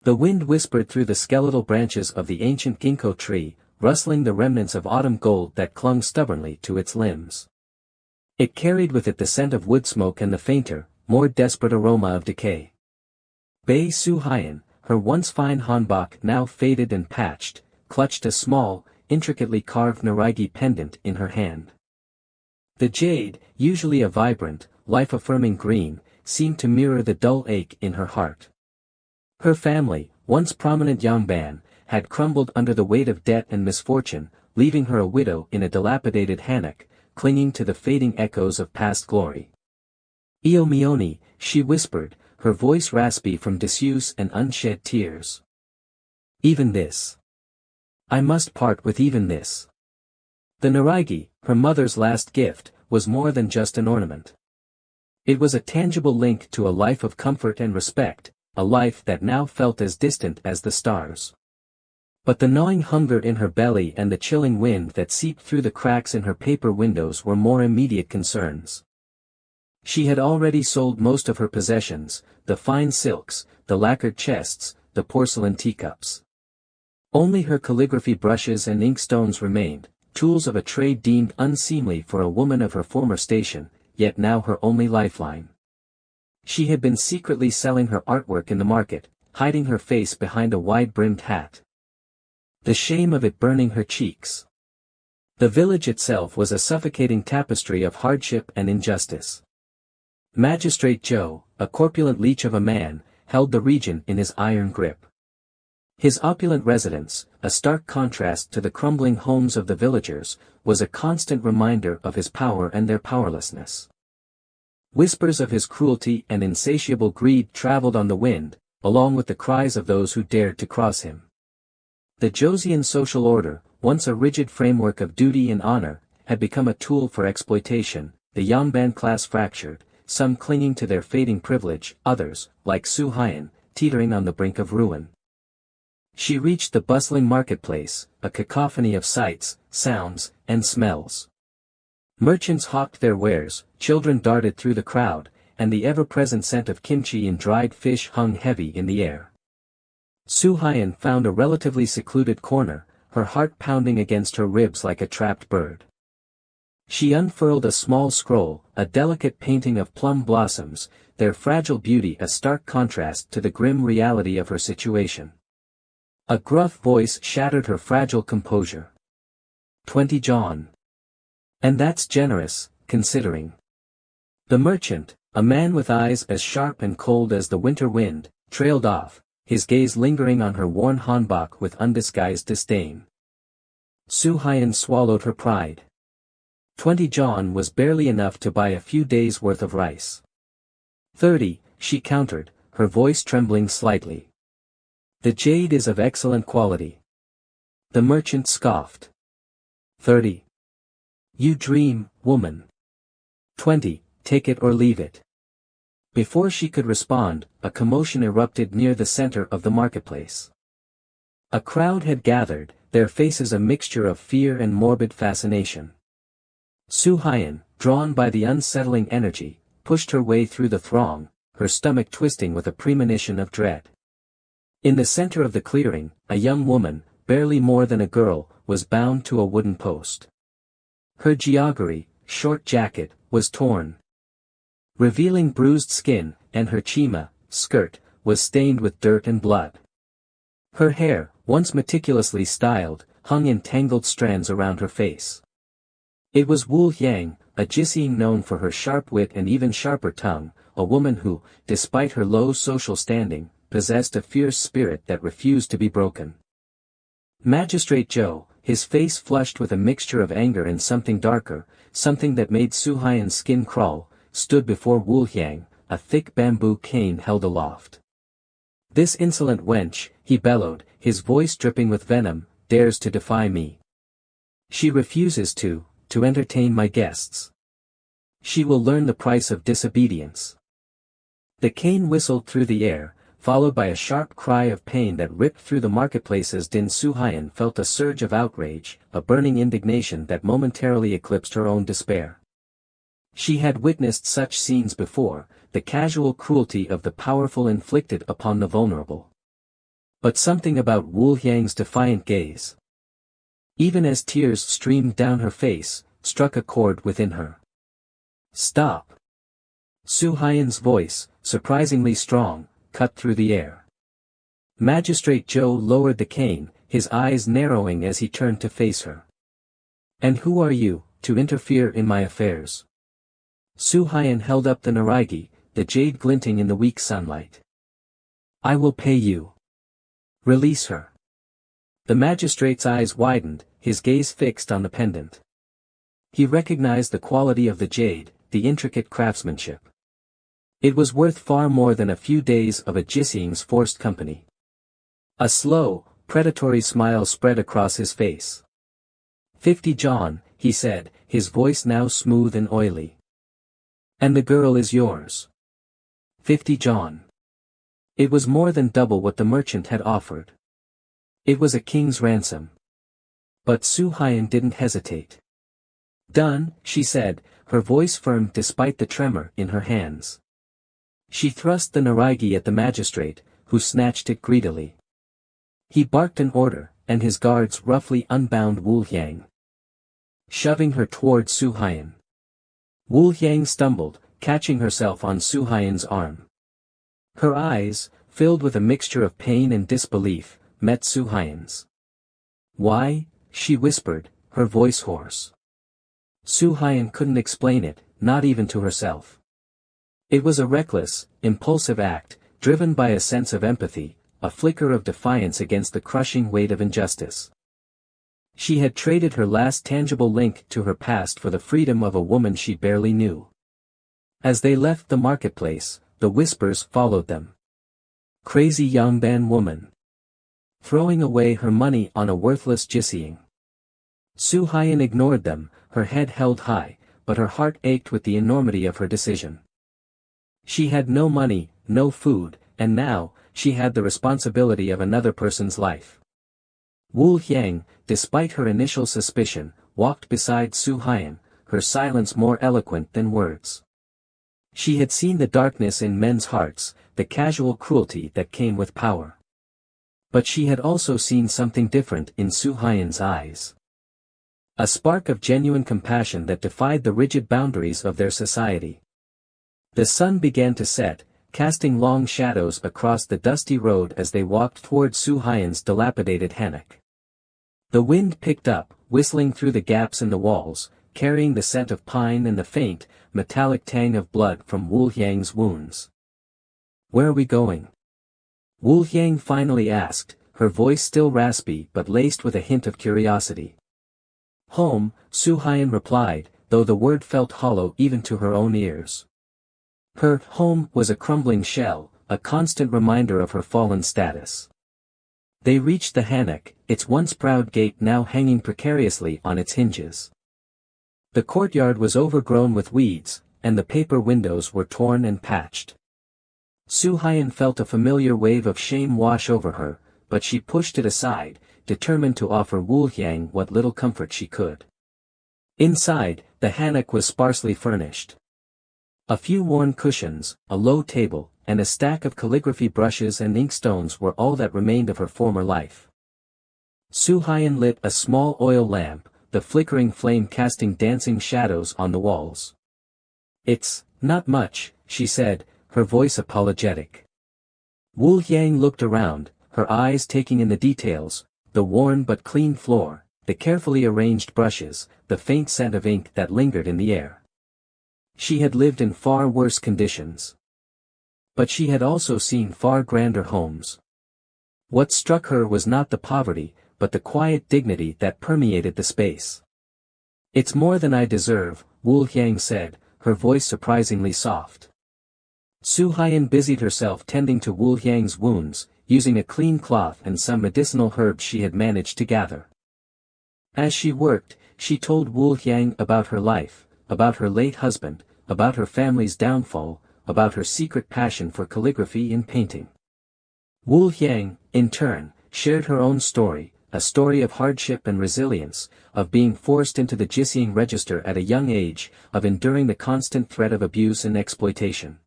The wind whispered through the skeletal branches of the ancient ginkgo tree, rustling the remnants of autumn gold that clung stubbornly to its limbs. It carried with it the scent of wood smoke and the fainter, more desperate aroma of decay. Bei Su Hien, her once fine hanbok now faded and patched, clutched a small, intricately carved naragi pendant in her hand. The jade, usually a vibrant, life-affirming green, seemed to mirror the dull ache in her heart. Her family, once prominent Yangban, had crumbled under the weight of debt and misfortune, leaving her a widow in a dilapidated hammock, clinging to the fading echoes of past glory. "Io Mione," she whispered, her voice raspy from disuse and unshed tears. "Even this. I must part with even this." The naragi, her mother's last gift, was more than just an ornament. It was a tangible link to a life of comfort and respect, a life that now felt as distant as the stars. But the gnawing hunger in her belly and the chilling wind that seeped through the cracks in her paper windows were more immediate concerns. She had already sold most of her possessions, the fine silks, the lacquered chests, the porcelain teacups. Only her calligraphy brushes and inkstones remained, tools of a trade deemed unseemly for a woman of her former station, yet now her only lifeline. She had been secretly selling her artwork in the market, hiding her face behind a wide-brimmed hat. The shame of it burning her cheeks. The village itself was a suffocating tapestry of hardship and injustice. Magistrate Joe, a corpulent leech of a man, held the region in his iron grip. His opulent residence, a stark contrast to the crumbling homes of the villagers, was a constant reminder of his power and their powerlessness. Whispers of his cruelty and insatiable greed traveled on the wind, along with the cries of those who dared to cross him. The Josian social order, once a rigid framework of duty and honor, had become a tool for exploitation. The Yangban class fractured, some clinging to their fading privilege, others, like Su Hien, teetering on the brink of ruin. She reached the bustling marketplace, a cacophony of sights, sounds, and smells. Merchants hawked their wares, children darted through the crowd, and the ever-present scent of kimchi and dried fish hung heavy in the air. Su Hien found a relatively secluded corner, her heart pounding against her ribs like a trapped bird. She unfurled a small scroll, a delicate painting of plum blossoms, their fragile beauty a stark contrast to the grim reality of her situation. A gruff voice shattered her fragile composure. 20 John. And that's generous, considering. The merchant, a man with eyes as sharp and cold as the winter wind, trailed off, his gaze lingering on her worn hanbok with undisguised disdain. Su Hien swallowed her pride. 20 John was barely enough to buy a few days' worth of rice. 30, she countered, her voice trembling slightly. The jade is of excellent quality. The merchant scoffed. 30. You dream, woman. 20, take it or leave it. Before she could respond, a commotion erupted near the center of the marketplace. A crowd had gathered, their faces a mixture of fear and morbid fascination. Su Hien, drawn by the unsettling energy, pushed her way through the throng, her stomach twisting with a premonition of dread. In the center of the clearing, a young woman, barely more than a girl, was bound to a wooden post. Her jiagari, short jacket, was torn, revealing bruised skin, and her chima, skirt, was stained with dirt and blood. Her hair, once meticulously styled, hung in tangled strands around her face. It was Wu Yang, a Gisaeng known for her sharp wit and even sharper tongue, a woman who, despite her low social standing, possessed a fierce spirit that refused to be broken. Magistrate Joe, his face flushed with a mixture of anger and something darker, something that made Su Hien's skin crawl, stood before Wu Yang, a thick bamboo cane held aloft. This insolent wench, he bellowed, his voice dripping with venom, dares to defy me. She refuses to entertain my guests. She will learn the price of disobedience. The cane whistled through the air, followed by a sharp cry of pain that ripped through the marketplace as Su Hien felt a surge of outrage, a burning indignation that momentarily eclipsed her own despair. She had witnessed such scenes before, the casual cruelty of the powerful inflicted upon the vulnerable. But something about Wu Yang's defiant gaze, even as tears streamed down her face, struck a chord within her. "Stop!" Su Haiyan's voice, surprisingly strong, cut through the air. Magistrate Zhou lowered the cane, his eyes narrowing as he turned to face her. "And who are you, to interfere in my affairs?" Su Haiyan held up the Naraigi, the jade glinting in the weak sunlight. "I will pay you. Release her." The magistrate's eyes widened, his gaze fixed on the pendant. He recognized the quality of the jade, the intricate craftsmanship. It was worth far more than a few days of a Gisaeng's forced company. A slow, predatory smile spread across his face. 50 John, he said, his voice now smooth and oily. "And the girl is yours." 50 John. It was more than double what the merchant had offered. It was a king's ransom. But Su Haiyan didn't hesitate. "Done," she said, her voice firm despite the tremor in her hands. She thrust the Naraigi at the magistrate, who snatched it greedily. He barked an order, and his guards roughly unbound Wu Yang, shoving her toward Su Haiyan. Wu Yang stumbled, catching herself on Su Haiyan's arm. Her eyes, filled with a mixture of pain and disbelief, met Su Haiyan's. "Why?" she whispered, her voice hoarse. Su Haiyan couldn't explain it, not even to herself. It was a reckless, impulsive act, driven by a sense of empathy, a flicker of defiance against the crushing weight of injustice. She had traded her last tangible link to her past for the freedom of a woman she barely knew. As they left the marketplace, the whispers followed them. Crazy Yangban woman. Throwing away her money on a worthless Gisaeng. Su Haiyan ignored them, her head held high, but her heart ached with the enormity of her decision. She had no money, no food, and now, she had the responsibility of another person's life. Wu Yang, despite her initial suspicion, walked beside Su Haiyan, her silence more eloquent than words. She had seen the darkness in men's hearts, the casual cruelty that came with power. But she had also seen something different in Su Haiyan's eyes. A spark of genuine compassion that defied the rigid boundaries of their society. The sun began to set, casting long shadows across the dusty road as they walked toward Su Haiyan's dilapidated hammock. The wind picked up, whistling through the gaps in the walls, carrying the scent of pine and the faint, metallic tang of blood from Wu Yang's wounds. "Where are we going?" Wu Yang finally asked, her voice still raspy but laced with a hint of curiosity. "Home," Su Haiyan replied, though the word felt hollow even to her own ears. Her home was a crumbling shell, a constant reminder of her fallen status. They reached the hammock, its once proud gate now hanging precariously on its hinges. The courtyard was overgrown with weeds, and the paper windows were torn and patched. Su Haiyan felt a familiar wave of shame wash over her, but she pushed it aside, determined to offer Wu Yang what little comfort she could. Inside, the hammock was sparsely furnished. A few worn cushions, a low table, and a stack of calligraphy brushes and inkstones were all that remained of her former life. Su Haiyan lit a small oil lamp, the flickering flame casting dancing shadows on the walls. "It's not much," she said, her voice apologetic. Wu Yang looked around, her eyes taking in the details, the worn but clean floor, the carefully arranged brushes, the faint scent of ink that lingered in the air. She had lived in far worse conditions. But she had also seen far grander homes. What struck her was not the poverty, but the quiet dignity that permeated the space. "It's more than I deserve," Wu Yang said, her voice surprisingly soft. Su Haiyan busied herself tending to Wu Yang's wounds, using a clean cloth and some medicinal herbs she had managed to gather. As she worked, she told Wu Yang about her life, about her late husband, about her family's downfall, about her secret passion for calligraphy and painting. Wu Yang, in turn, shared her own story, a story of hardship and resilience, of being forced into the Gisaeng register at a young age, of enduring the constant threat of abuse and exploitation.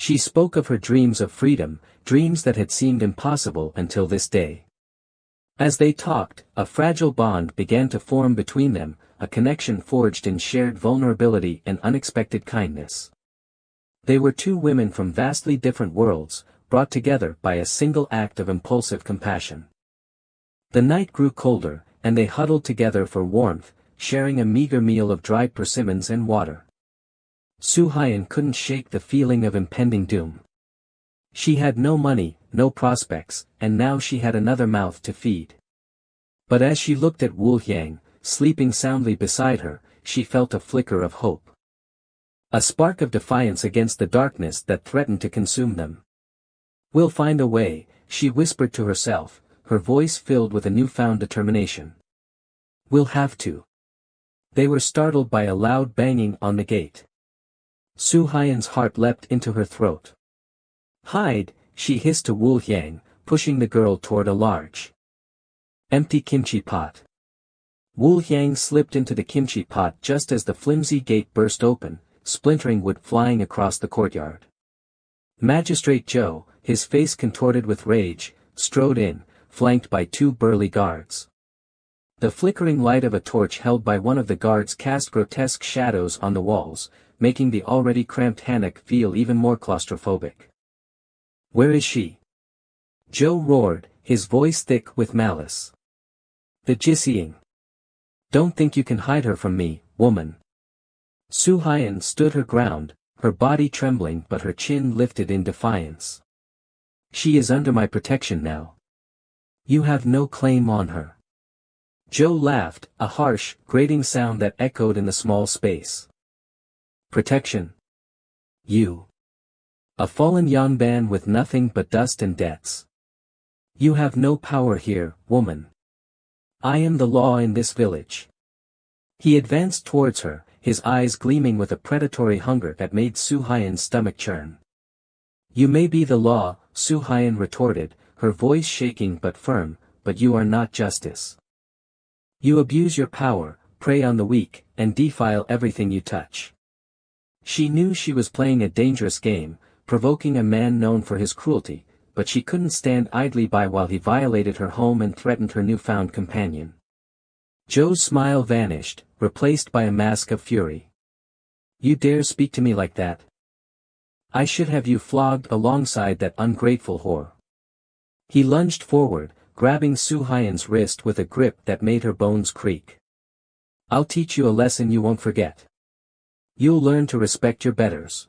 She spoke of her dreams of freedom, dreams that had seemed impossible until this day. As they talked, a fragile bond began to form between them, a connection forged in shared vulnerability and unexpected kindness. They were two women from vastly different worlds, brought together by a single act of impulsive compassion. The night grew colder, and they huddled together for warmth, sharing a meager meal of dried persimmons and water. Su Hyan couldn't shake the feeling of impending doom. She had no money, no prospects, and now she had another mouth to feed. But as she looked at Wu Yang, sleeping soundly beside her, she felt a flicker of hope. A spark of defiance against the darkness that threatened to consume them. "We'll find a way," she whispered to herself, her voice filled with a newfound determination. "We'll have to." They were startled by a loud banging on the gate. Su Hyan's heart leapt into her throat. "Hide," she hissed to Wu Yang, pushing the girl toward a large, empty kimchi pot. Wu Yang slipped into the kimchi pot just as the flimsy gate burst open, splintering wood flying across the courtyard. Magistrate Zhou, his face contorted with rage, strode in, flanked by two burly guards. The flickering light of a torch held by one of the guards cast grotesque shadows on the walls, making the already cramped hammock feel even more claustrophobic. "Where is she?" Zhou roared, his voice thick with malice. "The Gisaeng. Don't think you can hide her from me, woman." Su Hyan stood her ground, her body trembling but her chin lifted in defiance. "She is under my protection now. You have no claim on her." Zhou laughed, a harsh, grating sound that echoed in the small space. "Protection? You? A fallen Yanban with nothing but dust and debts. You have no power here, woman. I am the law in this village." He advanced towards her, his eyes gleaming with a predatory hunger that made Su Hyan's stomach churn. "You may be the law," Su Hyan retorted, her voice shaking but firm, "but you are not justice. You abuse your power, prey on the weak, and defile everything you touch." She knew she was playing a dangerous game, provoking a man known for his cruelty, but she couldn't stand idly by while he violated her home and threatened her newfound companion. Zhou's smile vanished, replaced by a mask of fury. "You dare speak to me like that? I should have you flogged alongside that ungrateful whore." He lunged forward, grabbing Su Hyan's wrist with a grip that made her bones creak. "I'll teach you a lesson you won't forget. You'll learn to respect your betters."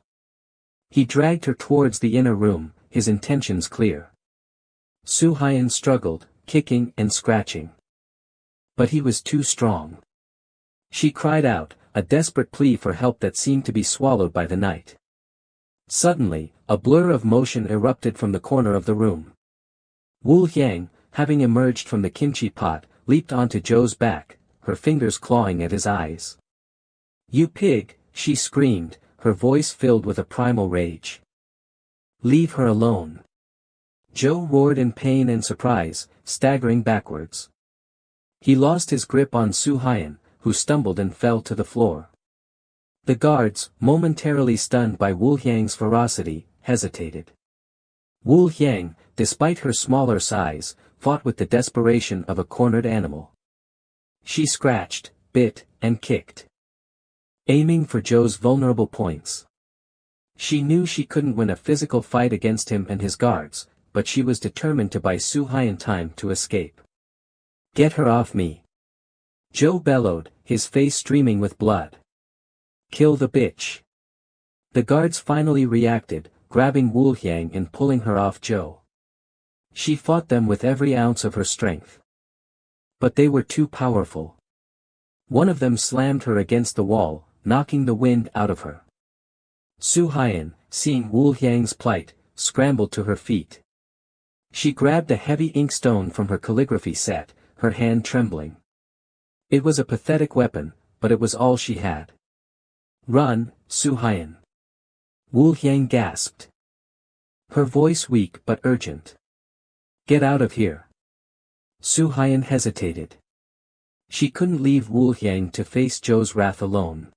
He dragged her towards the inner room, his intentions clear. Su Hyan struggled, kicking and scratching. But he was too strong. She cried out, a desperate plea for help that seemed to be swallowed by the night. Suddenly, a blur of motion erupted from the corner of the room. Wu Yang, having emerged from the kimchi pot, leaped onto Zhou's back, her fingers clawing at his eyes. "You pig," she screamed, her voice filled with a primal rage. "Leave her alone." Zhou roared in pain and surprise, staggering backwards. He lost his grip on Su Hyan, who stumbled and fell to the floor. The guards, momentarily stunned by Wu Yang's ferocity, hesitated. Wu Yang, despite her smaller size, fought with the desperation of a cornered animal. She scratched, bit, and kicked, aiming for Zhou's vulnerable points. She knew she couldn't win a physical fight against him and his guards, but she was determined to buy Su Hyan time to escape. "Get her off me!" Zhou bellowed, his face streaming with blood. "Kill the bitch!" The guards finally reacted, grabbing Wu Yang and pulling her off Zhou. She fought them with every ounce of her strength. But they were too powerful. One of them slammed her against the wall, knocking the wind out of her. Su Hyan, seeing Wu Yang's plight, scrambled to her feet. She grabbed a heavy inkstone from her calligraphy set, her hand trembling. It was a pathetic weapon, but it was all she had. "Run, Su Hyan!" Wu Yang gasped. Her voice weak but urgent. "Get out of here!" Su Hyan hesitated. She couldn't leave Wu Yang to face Zhou's wrath alone.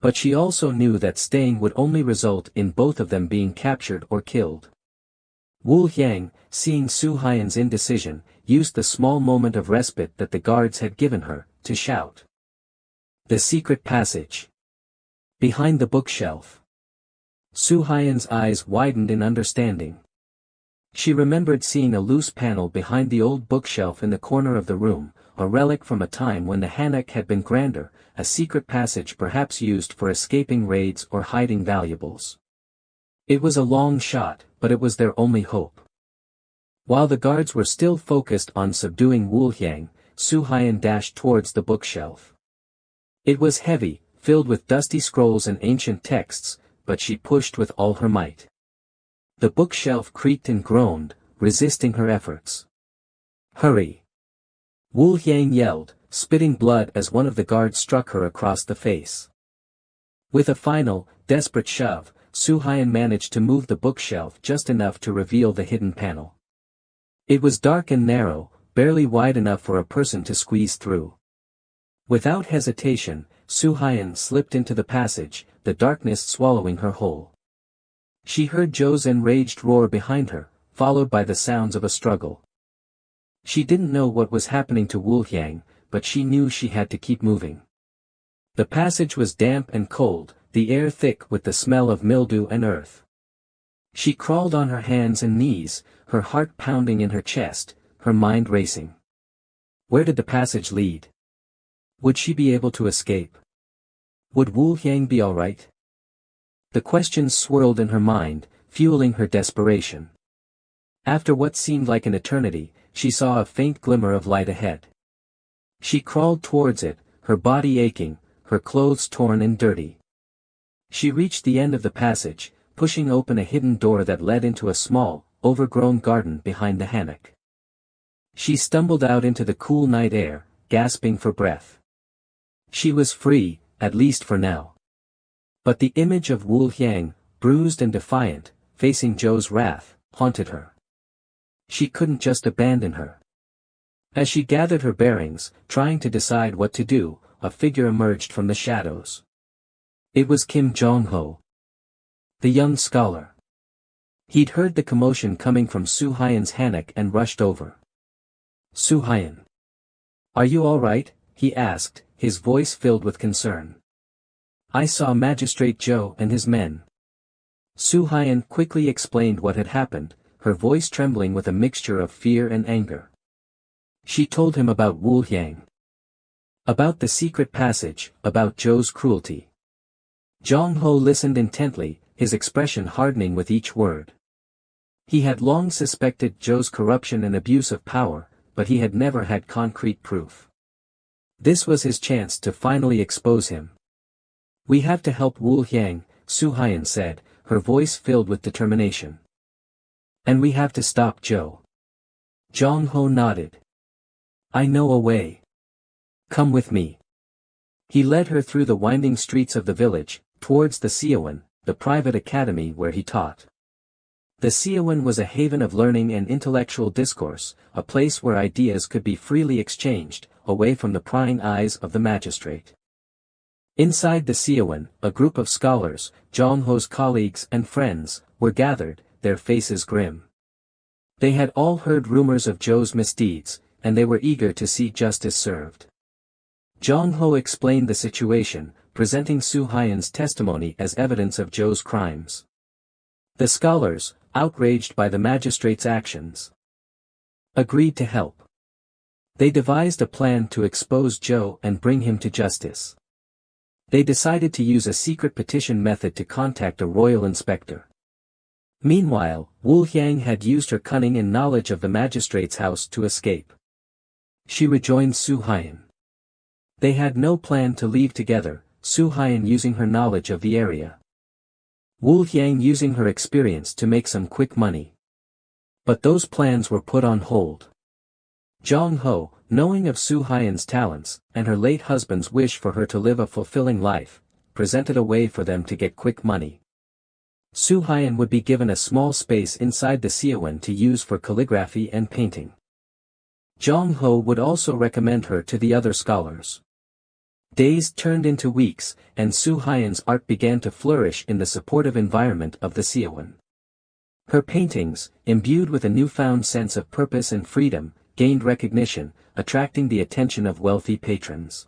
But she also knew that staying would only result in both of them being captured or killed. Wu Yang, seeing Su Haiyan's indecision, used the small moment of respite that the guards had given her, to shout. The secret passage. Behind the bookshelf. Su Haiyan's eyes widened in understanding. She remembered seeing a loose panel behind the old bookshelf in the corner of the room, a relic from a time when the Hanok had been grander, a secret passage perhaps used for escaping raids or hiding valuables. It was a long shot, but it was their only hope. While the guards were still focused on subduing Wu Yang, Su Haiyan dashed towards the bookshelf. It was heavy, filled with dusty scrolls and ancient texts, but she pushed with all her might. The bookshelf creaked and groaned, resisting her efforts. Hurry! Wu Yang yelled, spitting blood as one of the guards struck her across the face. With a final, desperate shove, Su Haiyan managed to move the bookshelf just enough to reveal the hidden panel. It was dark and narrow, barely wide enough for a person to squeeze through. Without hesitation, Su Haiyan slipped into the passage, the darkness swallowing her whole. She heard Zhou's enraged roar behind her, followed by the sounds of a struggle. She didn't know what was happening to Wu Yang, but she knew she had to keep moving. The passage was damp and cold, the air thick with the smell of mildew and earth. She crawled on her hands and knees, her heart pounding in her chest, her mind racing. Where did the passage lead? Would she be able to escape? Would Wu Yang be all right? The questions swirled in her mind, fueling her desperation. After what seemed like an eternity, she saw a faint glimmer of light ahead. She crawled towards it, her body aching, her clothes torn and dirty. She reached the end of the passage, pushing open a hidden door that led into a small, overgrown garden behind the Hanok. She stumbled out into the cool night air, gasping for breath. She was free, at least for now. But the image of Wu Yang, bruised and defiant, facing Zhou's wrath, haunted her. She couldn't just abandon her. As she gathered her bearings, trying to decide what to do, a figure emerged from the shadows. It was Kim Jong-ho, the young scholar. He'd heard the commotion coming from Su Haiyan's Hanok and rushed over. Su Haiyan. Are you all right? He asked, his voice filled with concern. I saw Magistrate Zhou and his men. Su Haiyan quickly explained what had happened, her voice trembling with a mixture of fear and anger. She told him about Wu Yang. About the secret passage, about Zhou's cruelty. Jong-ho listened intently, his expression hardening with each word. He had long suspected Zhou's corruption and abuse of power, but he had never had concrete proof. This was his chance to finally expose him. We have to help Wu Yang, Su Haiyan said, her voice filled with determination. And we have to stop Zhou. Jong-ho nodded. I know a way. Come with me. He led her through the winding streets of the village, towards the Siowan, the private academy where he taught. The Siowan was a haven of learning and intellectual discourse, a place where ideas could be freely exchanged, away from the prying eyes of the magistrate. Inside the Siowan, a group of scholars, Jong-ho's colleagues and friends, were gathered, their faces grim. They had all heard rumors of Zhou's misdeeds, and they were eager to see justice served. Jong-ho explained the situation, presenting Su Haiyan's testimony as evidence of Zhou's crimes. The scholars, outraged by the magistrate's actions, agreed to help. They devised a plan to expose Zhou and bring him to justice. They decided to use a secret petition method to contact a royal inspector. Meanwhile, Wu Yang had used her cunning and knowledge of the magistrate's house to escape. She rejoined Su Haiyan. They had no plan to leave together, Su Haiyan using her knowledge of the area. Wu Yang using her experience to make some quick money. But those plans were put on hold. Jong-ho, knowing of Su Haiyan's talents, and her late husband's wish for her to live a fulfilling life, presented a way for them to get quick money. Su Haiyan would be given a small space inside the Siowan to use for calligraphy and painting. Jong-ho would also recommend her to the other scholars. Days turned into weeks, and Su Haiyan's art began to flourish in the supportive environment of the Siawan. Her paintings, imbued with a newfound sense of purpose and freedom, gained recognition, attracting the attention of wealthy patrons.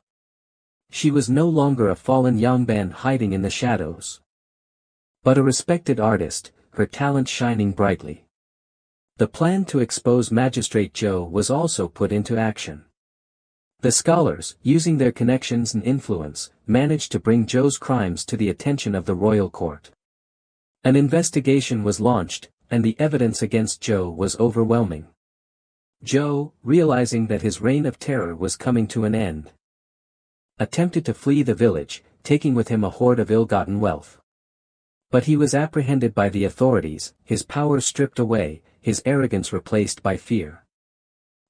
She was no longer a fallen Yangban hiding in the shadows, but a respected artist, her talent shining brightly. The plan to expose Magistrate Zhou was also put into action. The scholars, using their connections and influence, managed to bring Zhou's crimes to the attention of the royal court. An investigation was launched, and the evidence against Zhou was overwhelming. Zhou, realizing that his reign of terror was coming to an end, attempted to flee the village, taking with him a hoard of ill-gotten wealth. But he was apprehended by the authorities, his power stripped away, his arrogance replaced by fear.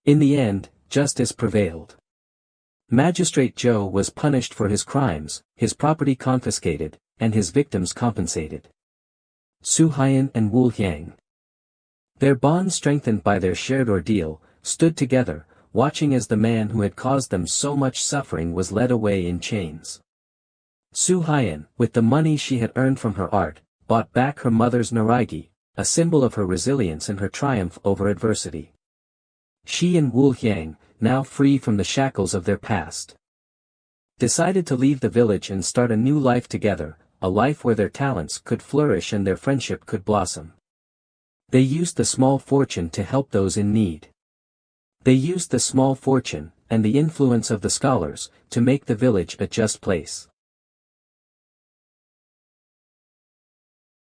In the end, justice prevailed. Magistrate Zhou was punished for his crimes, his property confiscated, and his victims compensated. Su Haiyan and Wu Yang, their bond strengthened by their shared ordeal, stood together, watching as the man who had caused them so much suffering was led away in chains. Su Haiyan, with the money she had earned from her art, bought back her mother's Naraigi, a symbol of her resilience and her triumph over adversity. She and Wu Yang, now free from the shackles of their past, decided to leave the village and start a new life together, a life where their talents could flourish and their friendship could blossom. They used the small fortune to help those in need. They used the small fortune, and the influence of the scholars, to make the village a just place.